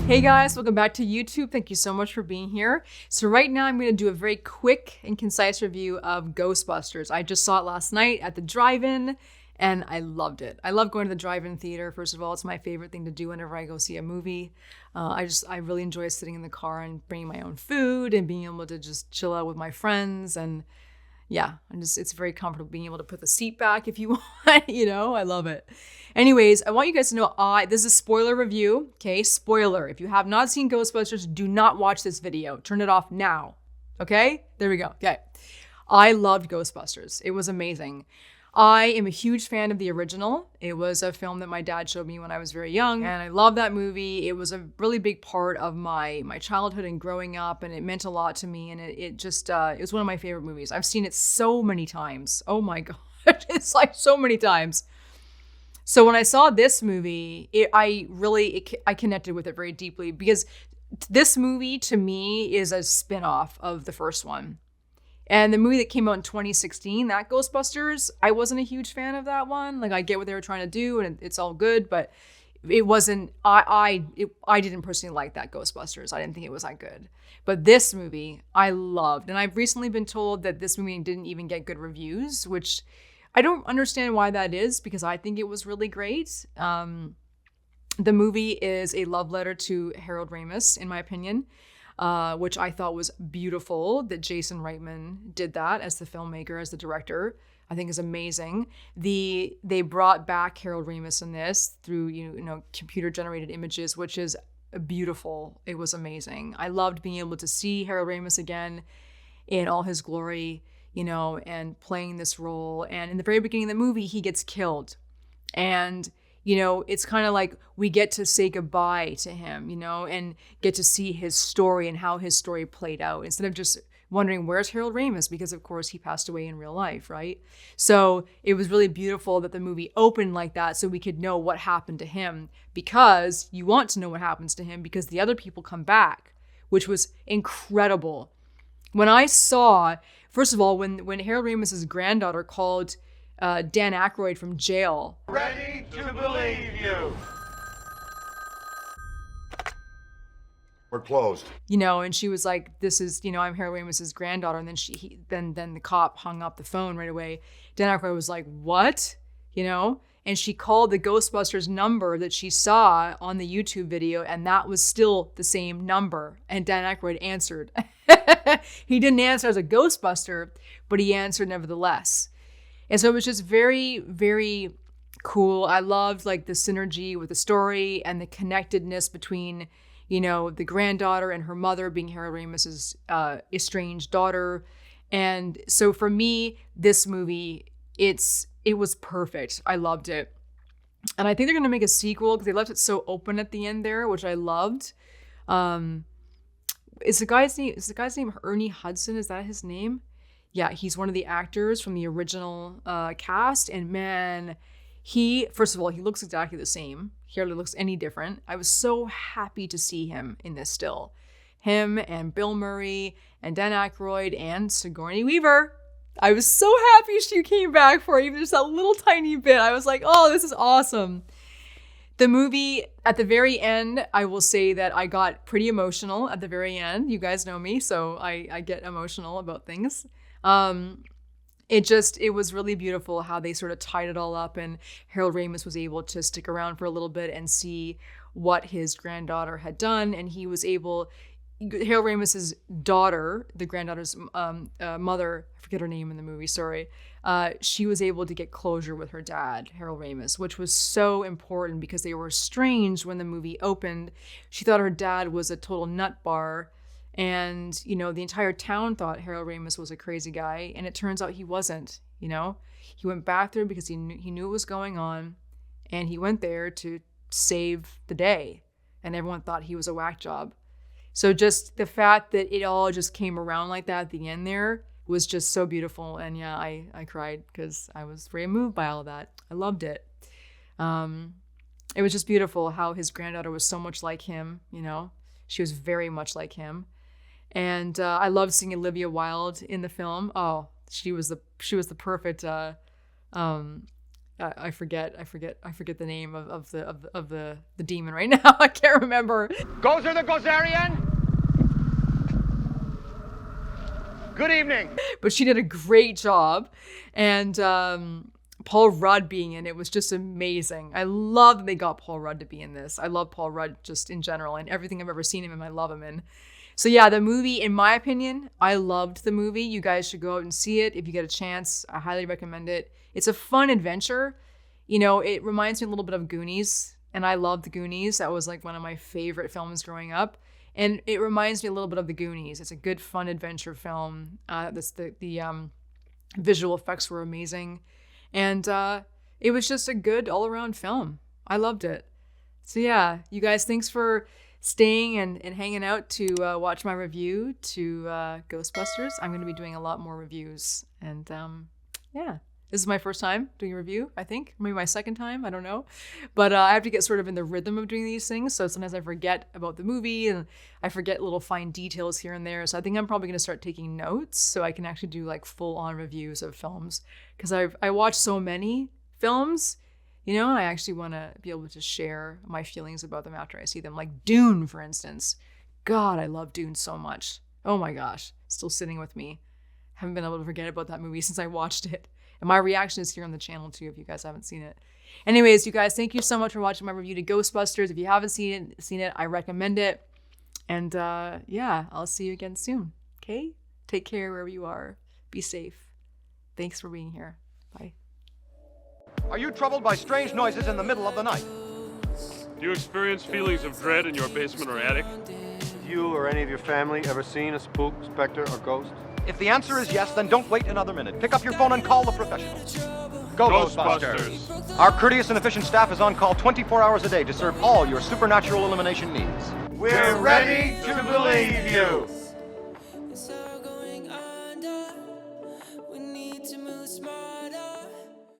Hey guys, welcome back to YouTube. Thank you so much for being here. So right now I'm going to do a very quick and concise review of Ghostbusters. I just saw it last night at the drive-in and I loved it. I love going to the drive-in theater. First of all, it's my favorite thing to do whenever I go see a movie. I really enjoy sitting in the car and bringing my own food and being able to just chill out with my friends. And yeah, it's very comfortable being able to put the seat back if you want, I love it. Anyways, I want you guys to know, this is a spoiler review, okay? Spoiler, if you have not seen Ghostbusters, do not watch this video. Turn it off now, okay? There we go, okay. I loved Ghostbusters. It was amazing. I am a huge fan of the original. It was a film that my dad showed me when I was very young, and I love that movie. It was a really big part of my childhood and growing up, and it meant a lot to me, and it was one of my favorite movies. I've seen it so many times. Oh my God, it's like so many times. So when I saw this movie, I connected with it very deeply because this movie to me is a spin-off of the first one. And the movie that came out in 2016, that Ghostbusters, I wasn't a huge fan of that one. Like, I get what they were trying to do and it's all good, but it wasn't, I didn't personally like that Ghostbusters. I didn't think it was that good. But this movie, I loved. And I've recently been told that this movie didn't even get good reviews, which I don't understand why that is because I think it was really great. The movie is a love letter to Harold Ramis, in my opinion. Which I thought was beautiful that Jason Reitman did that as the filmmaker, as the director. I think is amazing. They brought back Harold Ramis in this through computer generated images, which is beautiful. It was amazing. I loved being able to see Harold Ramis again in all his glory, and playing this role. And in the very beginning of the movie, he gets killed, and it's kind of like we get to say goodbye to him, and get to see his story and how his story played out instead of just wondering where's Harold Ramis, because of course he passed away in real life, right? So it was really beautiful that the movie opened like that so we could know what happened to him, because you want to know what happens to him because the other people come back, which was incredible. When I saw, first of all, when Harold Ramis' granddaughter called Dan Aykroyd from jail. Ready to believe you. We're closed. And she was like, "This is, I'm Harold Ramis' granddaughter." And then then the cop hung up the phone right away. Dan Aykroyd was like, "What?" And she called the Ghostbusters number that she saw on the YouTube video, and that was still the same number. And Dan Aykroyd answered. He didn't answer as a Ghostbuster, but he answered nevertheless. And so it was just very, very cool. I loved the synergy with the story and the connectedness between, the granddaughter and her mother being Harold Ramis' estranged daughter. And so for me, this movie, it was perfect. I loved it. And I think they're going to make a sequel because they left it so open at the end there, which I loved. Is the guy's name Ernie Hudson? Is that his name? Yeah, he's one of the actors from the original cast. And man, first of all, he looks exactly the same. He hardly looks any different. I was so happy to see him in this still. Him and Bill Murray and Dan Aykroyd and Sigourney Weaver. I was so happy she came back for even just a little tiny bit. I was like, oh, this is awesome. The movie, at the very end, I will say that I got pretty emotional at the very end. You guys know me, so I get emotional about things. It was really beautiful how they sort of tied it all up, and Harold Ramis was able to stick around for a little bit and see what his granddaughter had done. And he was able, Harold Ramis's daughter, the granddaughter's mother, I forget her name in the movie, sorry. She was able to get closure with her dad, Harold Ramis, which was so important because they were estranged when the movie opened. She thought her dad was a total nut bar. And, the entire town thought Harold Ramis was a crazy guy. And it turns out he wasn't, He went back there because he knew what was going on. And he went there to save the day. And everyone thought he was a whack job. So just the fact that it all just came around like that at the end there was just so beautiful. And yeah, I cried because I was very moved by all of that. I loved it. It was just beautiful how his granddaughter was so much like him, She was very much like him. And I loved seeing Olivia Wilde in the film. Oh, she was the perfect I forget the name of the demon right now. I can't remember. Gozer the Gozerian? Good evening. But she did a great job, and Paul Rudd being in it was just amazing. I love that they got Paul Rudd to be in this. I love Paul Rudd just in general, and everything I've ever seen him in, I love him in. So yeah, the movie, in my opinion, I loved the movie. You guys should go out and see it if you get a chance. I highly recommend it. It's a fun adventure. You know, it reminds me a little bit of Goonies, and I love the Goonies. That was like one of my favorite films growing up. And it reminds me a little bit of the Goonies. It's a good, fun adventure film. The visual effects were amazing. And it was just a good all-around film. I loved it. So yeah, you guys, thanks for staying and hanging out to watch my review to Ghostbusters. I'm going to be doing a lot more reviews. And yeah, this is my first time doing a review, I think. Maybe my second time, I don't know. But I have to get sort of in the rhythm of doing these things. So sometimes I forget about the movie and I forget little fine details here and there. So I think I'm probably going to start taking notes so I can actually do like full-on reviews of films. Because I watch so many films, you know, and I actually want to be able to share my feelings about them after I see them. Like Dune, for instance. God, I love Dune so much. Oh my gosh, still sitting with me. Haven't been able to forget about that movie since I watched it. And my reaction is here on the channel too, if you guys haven't seen it. Anyways, you guys, thank you so much for watching my review to Ghostbusters. If you haven't seen it, I recommend it. And yeah, I'll see you again soon. Okay? Take care wherever you are. Be safe. Thanks for being here. Bye. Are you troubled by strange noises in the middle of the night? Do you experience feelings of dread in your basement or attic? Have you or any of your family ever seen a spook, specter, or ghost? If the answer is yes, then don't wait another minute. Pick up your phone and call the professionals. Go Ghostbusters! Our courteous and efficient staff is on call 24 hours a day to serve all your supernatural elimination needs. We're ready to believe you!